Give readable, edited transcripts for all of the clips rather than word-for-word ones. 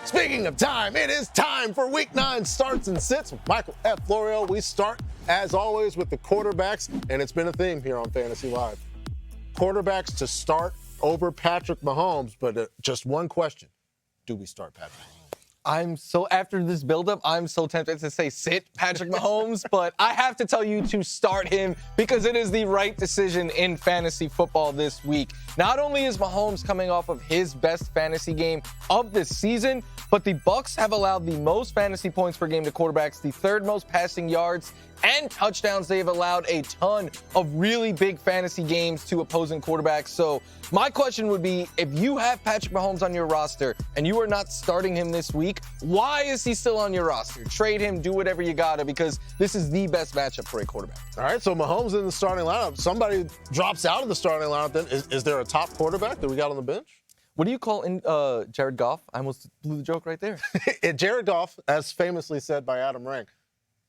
Speaking of time, it is time for Week 9 starts and sits with Michael F. Florio. We start, as always, with the quarterbacks, and it's been a theme here on Fantasy Live. Quarterbacks to start over Patrick Mahomes, but just one question. Do we start Patrick Mahomes? After this buildup, I'm so tempted to say sit Patrick Mahomes, but I have to tell you to start him because it is the right decision in fantasy football this week. Not only is Mahomes coming off of his best fantasy game of this season, but the Bucs have allowed the most fantasy points per game to quarterbacks, the third most passing yards and touchdowns. They have allowed a ton of really big fantasy games to opposing quarterbacks. So my question would be, if you have Patrick Mahomes on your roster and you are not starting him this week, why is he still on your roster? Trade him, do whatever you gotta, because this is the best matchup for a quarterback. All right, so Mahomes in the starting lineup. Somebody drops out of the starting lineup then. Is there a top quarterback that we got on the bench? What do you call Jared Goff? I almost blew the joke right there. Jared Goff, as famously said by Adam Rank,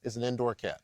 is an indoor cat.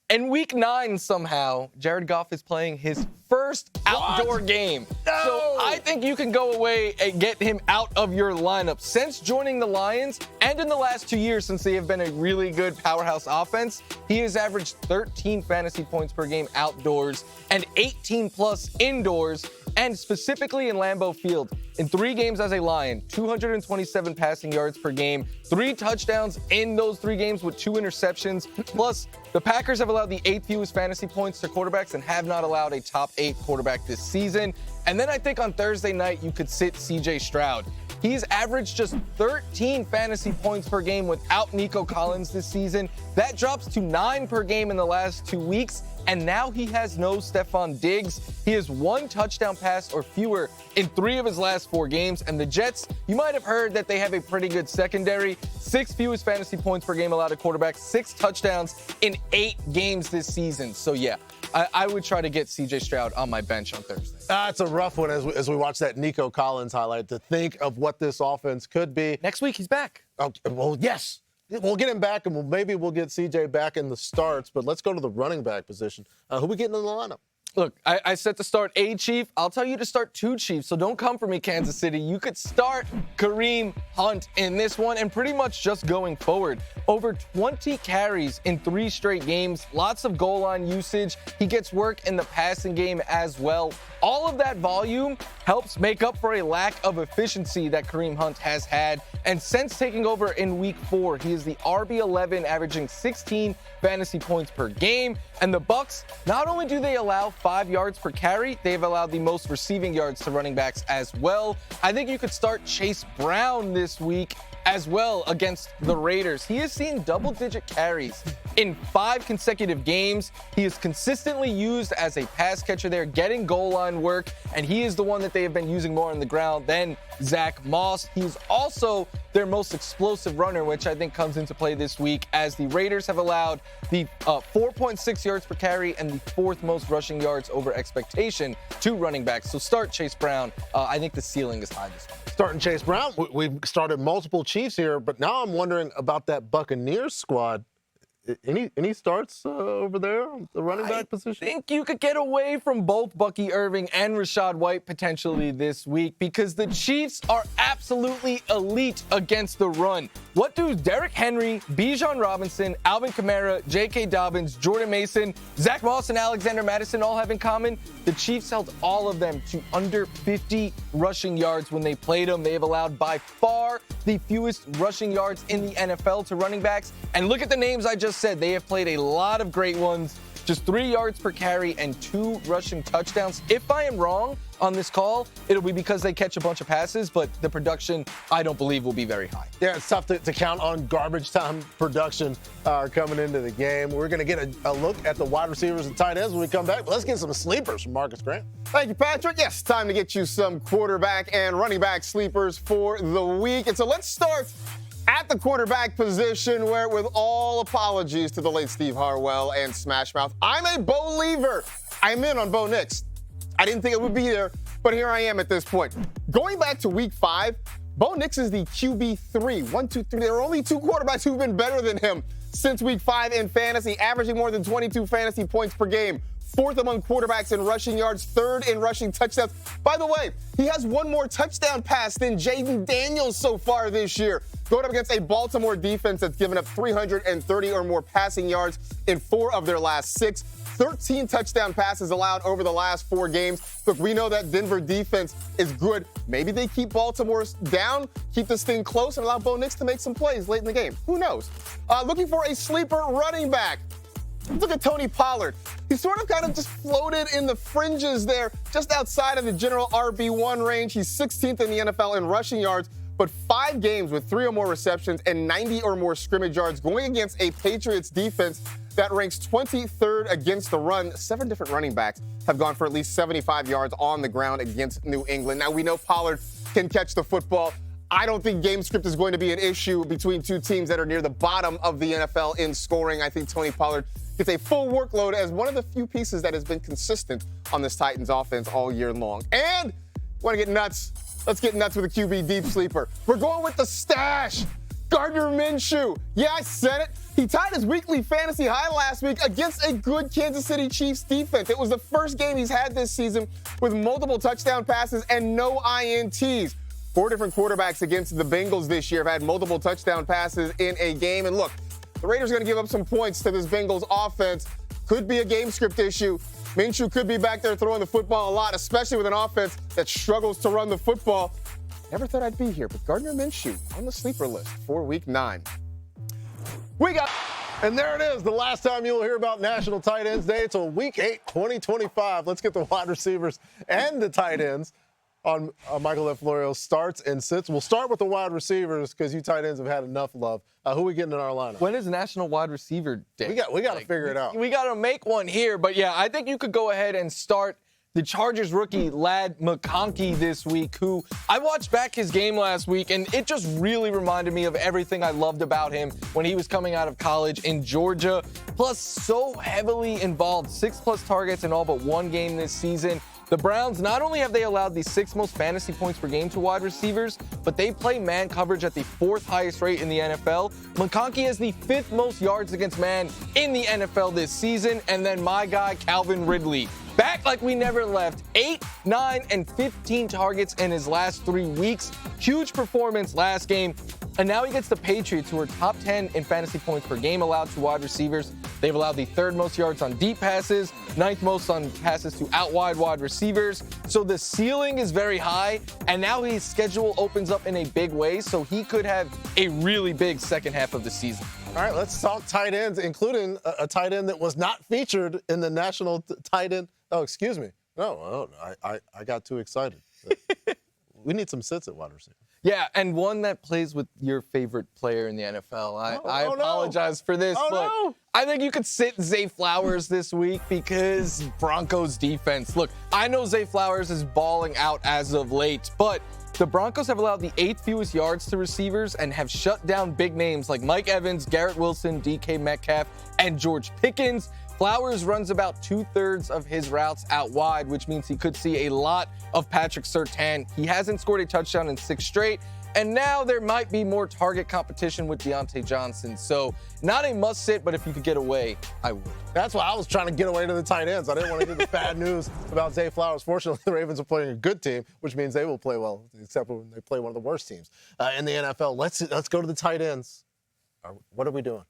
In Week 9, somehow, Jared Goff is playing his first outdoor game. No! So I think you can go away and get him out of your lineup. Since joining the Lions, and in the last 2 years since they have been a really good powerhouse offense, he has averaged 13 fantasy points per game outdoors and 18 plus indoors, and specifically in Lambeau Field. In 3 games as a Lion, 227 passing yards per game, 3 touchdowns in those 3 games with 2 interceptions. Plus, the Packers have allowed the 8th fewest fantasy points to quarterbacks and have not allowed a top 8 quarterback this season. And then I think on Thursday night, you could sit CJ Stroud. He's averaged just 13 fantasy points per game without Nico Collins this season. That drops to 9 per game in the last 2 weeks. And now he has no Stephon Diggs. He has 1 touchdown pass or fewer in 3 of his last 4 games. And the Jets, you might have heard that they have a pretty good secondary. 6th fewest fantasy points per game allowed to quarterbacks, 6 touchdowns in 8 games this season. So yeah, I would try to get CJ Stroud on my bench on Thursday. It's a rough one as we watch that Nico Collins highlight to think of what this offense could be. Next week, he's back. Oh, well, yes. We'll get him back, and maybe we'll get CJ back in the starts. But let's go to the running back position. Who we getting in the lineup? Look, I said to start a Chief. I'll tell you to start 2 Chiefs, so don't come for me, Kansas City. You could start Kareem Hunt in this one and pretty much just going forward. Over 20 carries in 3 straight games, lots of goal line usage. He gets work in the passing game as well. All of that volume helps make up for a lack of efficiency that Kareem Hunt has had. And since taking over in Week 4, he is the RB11, averaging 16 fantasy points per game. And the Bucs, not only do they allow 5 yards per carry, they've allowed the most receiving yards to running backs as well. I think you could start Chase Brown this week as well against the Raiders. He has seen double-digit carries in 5 consecutive games. He is consistently used as a pass catcher there, getting goal line work, and he is the one that they have been using more on the ground than Zach Moss. He's also their most explosive runner, which I think comes into play this week, as the Raiders have allowed the 4.6 yards per carry and the 4th most rushing yards over expectation to running backs. So start Chase Brown. I think the ceiling is high this week. Starting Chase Brown. We've started multiple Chiefs here, but now I'm wondering about that Buccaneers squad. Any starts over there, the running back position? I think you could get away from both Bucky Irving and Rachaad White potentially this week because the Chiefs are absolutely elite against the run. What do Derrick Henry, Bijan Robinson, Alvin Kamara, J.K. Dobbins, Jordan Mason, Zach Moss, and Alexander Mattison all have in common? The Chiefs held all of them to under 50 rushing yards when they played them. They have allowed by far the fewest rushing yards in the NFL to running backs. And look at the names I just said. They have played a lot of great ones. Just 3 yards per carry and 2 rushing touchdowns. If I am wrong on this call, it'll be because they catch a bunch of passes, but the production, I don't believe, will be very high. Yeah, it's tough to count on garbage time production coming into the game. We're going to get a look at the wide receivers and tight ends when we come back. But let's get some sleepers from Marcus Grant. Thank you, Patrick. Yes, time to get you some quarterback and running back sleepers for the week. And so let's start at the quarterback position, where, with all apologies to the late Steve Harwell and Smash Mouth, I'm a Bo Lever. I'm in on Bo Nix. I didn't think it would be there, but here I am at this point. Going back to Week 5, Bo Nix is the QB3. 1, 2, 3. There are only 2 quarterbacks who've been better than him since Week 5 in fantasy, averaging more than 22 fantasy points per game. 4th among quarterbacks in rushing yards, 3rd in rushing touchdowns. By the way, he has 1 more touchdown pass than Jaden Daniels so far this year. going up against a Baltimore defense that's given up 330 or more passing yards in 4 of their last 6. 13 touchdown passes allowed over the last 4 games. Look, we know that Denver defense is good. Maybe they keep Baltimore down, keep this thing close, and allow Bo Nix to make some plays late in the game. Who knows? Looking for a sleeper running back. Let's look at Tony Pollard. He sort of kind of just floated in the fringes there, just outside of the general RB1 range. He's 16th in the NFL in rushing yards, but 5 games with 3 or more receptions and 90 or more scrimmage yards going against a Patriots defense that ranks 23rd against the run. 7 different running backs have gone for at least 75 yards on the ground against New England. Now, we know Pollard can catch the football. I don't think game script is going to be an issue between 2 teams that are near the bottom of the NFL in scoring. I think Tony Pollard gets a full workload as one of the few pieces that has been consistent on this Titans offense all year long. And want to get nuts? Let's get nuts with a QB deep sleeper. We're going with the stash. Gardner Minshew. Yeah, I said it. He tied his weekly fantasy high last week against a good Kansas City Chiefs defense. It was the first game he's had this season with multiple touchdown passes and no INTs. 4 different quarterbacks against the Bengals this year have had multiple touchdown passes in a game. And look, the Raiders are going to give up some points to this Bengals offense. Could be a game script issue. Minshew could be back there throwing the football a lot, especially with an offense that struggles to run the football. Never thought I'd be here, but Gardner Minshew on the sleeper list for Week 9. And there it is, the last time you'll hear about National Tight Ends Day until Week 8, 2025. Let's get the wide receivers and the tight ends on Michael F. Florio's starts and sits. We'll start with the wide receivers because you tight ends have had enough love. Who are we getting in our lineup? When is National Wide Receiver Day? We got to figure it out. We got to make one here. But, yeah, I think you could go ahead and start the Chargers rookie Ladd McConkey this week, who I watched back his game last week, and it just really reminded me of everything I loved about him when he was coming out of college in Georgia. Plus, so heavily involved, 6+ targets in all but 1 game this season. The Browns, not only have they allowed the 6th most fantasy points per game to wide receivers, but they play man coverage at the 4th highest rate in the NFL. McConkey has the 5th most yards against man in the NFL this season. And then my guy, Calvin Ridley, back like we never left. 8, 9, and 15 targets in his last 3 weeks. Huge performance last game. And now he gets the Patriots, who are top 10 in fantasy points per game allowed to wide receivers. They've allowed the 3rd most yards on deep passes, 9th most on passes to out wide receivers. So the ceiling is very high, and now his schedule opens up in a big way, so he could have a really big second half of the season. All right, let's talk tight ends, including a tight end that was not featured in the national tight end. Oh, excuse me. No, I got too excited. We need some sits at wide receiver. Yeah, and one that plays with your favorite player in the NFL. I apologize for this, but I think you could sit Zay Flowers this week because Broncos defense. Look, I know Zay Flowers is balling out as of late, but the Broncos have allowed the 8th fewest yards to receivers and have shut down big names like Mike Evans, Garrett Wilson, DK Metcalf, and George Pickens. Flowers runs about 2/3 of his routes out wide, which means he could see a lot of Patrick Surtain. He hasn't scored a touchdown in 6 straight, and now there might be more target competition with Deontay Johnson. So not a must sit, but if you could get away, I would. That's why I was trying to get away to the tight ends. I didn't want to get the bad news about Zay Flowers. Fortunately, the Ravens are playing a good team, which means they will play well, except when they play one of the worst teams in the NFL. Let's go to the tight ends. What are we doing?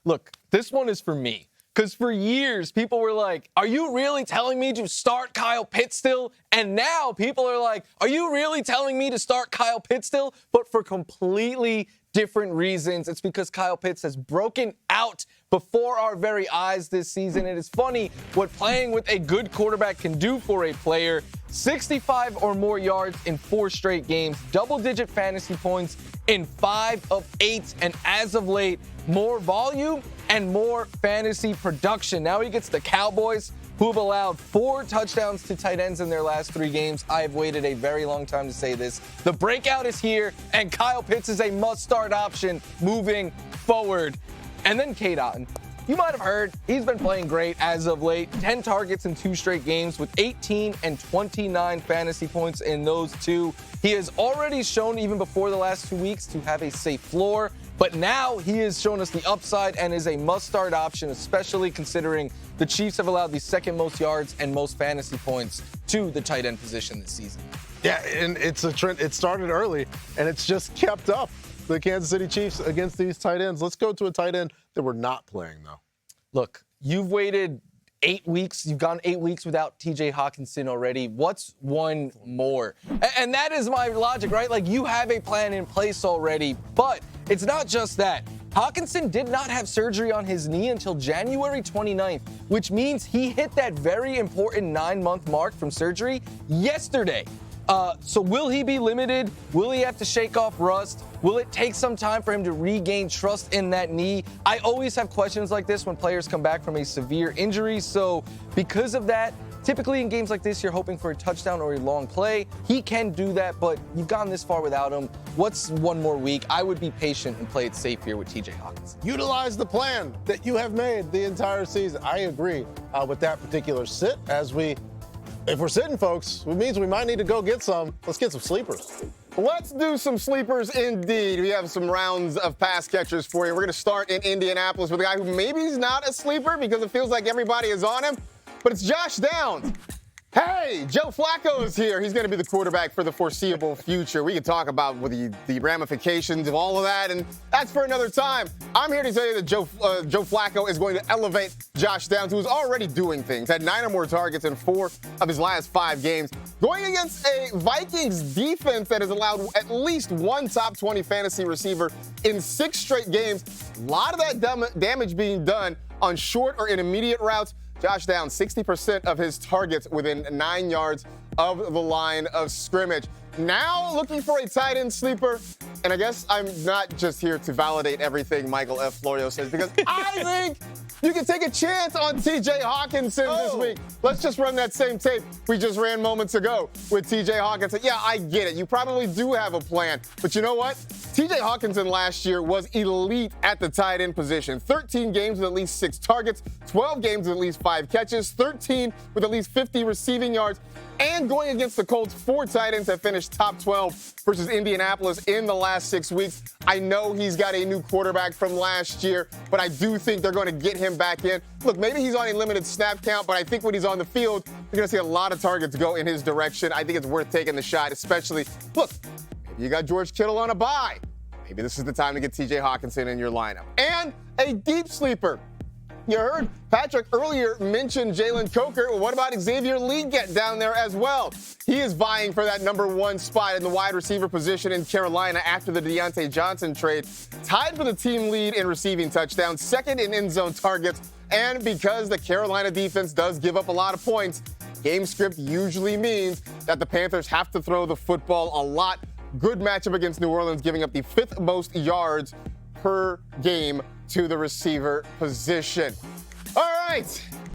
Look, this one is for me. Because for years, people were like, are you really telling me to start Kyle Pitts still? And now people are like, are you really telling me to start Kyle Pitts still? But for completely different reasons. It's because Kyle Pitts has broken out before our very eyes this season. It is funny what playing with a good quarterback can do for a player. 65 or more yards in 4 straight games, double-digit fantasy points in 5 of 8, and as of late, more volume and more fantasy production. Now he gets the Cowboys, who have allowed 4 touchdowns to tight ends in their last 3 games. I have waited a very long time to say this. The breakout is here, and Kyle Pitts is a must-start option moving forward. And then Cade Otton. You might have heard, he's been playing great as of late. 10 targets in 2 straight games with 18 and 29 fantasy points in those 2. He has already shown, even before the last 2 weeks, to have a safe floor. But now he has shown us the upside and is a must-start option, especially considering the Chiefs have allowed the 2nd most yards and most fantasy points to the tight end position this season. Yeah, and it's a trend. It started early, and it's just kept up. the Kansas City Chiefs against these tight ends. Let's go to a tight end that we're not playing, though. Look, you've waited 8 weeks. You've gone 8 weeks without TJ Hawkinson already. What's one more? And that is my logic, right? Like, you have a plan in place already, but it's not just that. Hawkinson did not have surgery on his knee until January 29th, which means he hit that very important 9-month mark from surgery yesterday. So will he be limited? Will he have to shake off rust? Will it take some time for him to regain trust in that knee? I always have questions like this when players come back from a severe injury. So because of that, typically in games like this, you're hoping for a touchdown or a long play. He can do that, but you've gone this far without him. What's one more week? I would be patient and play it safe here with TJ Hawkinson. Utilize the plan that you have made the entire season. I agree with that particular sit. If we're sitting, folks, it means we might need to go get some. Let's get some sleepers. Let's do some sleepers indeed. We have some rounds of pass catchers for you. We're going to start in Indianapolis with a guy who maybe is not a sleeper because it feels like everybody is on him, but it's Josh Downs. Hey, Joe Flacco is here. He's going to be the quarterback for the foreseeable future. We can talk about the ramifications of all of that, and that's for another time. I'm here to tell you that Joe Flacco is going to elevate Josh Downs, who is already doing things. Had 9 or more targets in 4 of his last 5 games. Going against a Vikings defense that has allowed at least one top 20 fantasy receiver in 6 straight games. A lot of that damage being done on short or intermediate routes. Josh Downs, 60% of his targets within 9 yards of the line of scrimmage. Now looking for a tight end sleeper, and I guess I'm not just here to validate everything Michael F. Florio says, because I think you can take a chance on TJ Hawkinson this week. Let's just run that same tape we just ran moments ago with TJ Hawkinson. Yeah, I get it. You probably do have a plan, but you know what? TJ Hawkinson last year was elite at the tight end position. 13 games with at least 6 targets, 12 games with at least 5 catches, 13 with at least 50 receiving yards, and going against the Colts, 4 tight ends have finished top 12 versus Indianapolis in the last 6 weeks. I know he's got a new quarterback from last year, but I do think they're going to get him back in. Look, maybe he's on a limited snap count, but I think when he's on the field, you're going to see a lot of targets go in his direction. I think it's worth taking the shot, especially, look, maybe you got George Kittle on a bye. Maybe this is the time to get TJ Hawkinson in your lineup. And a deep sleeper. You heard Patrick earlier mention Jalen Coker. Well, what about Xavier Legette down there as well? He is vying for that number 1 spot in the wide receiver position in Carolina after the Deontay Johnson trade. Tied for the team lead in receiving touchdowns, 2nd in end zone targets. And because the Carolina defense does give up a lot of points, game script usually means that the Panthers have to throw the football a lot. Good matchup against New Orleans, giving up the 5th most yards per game to the receiver position. All right.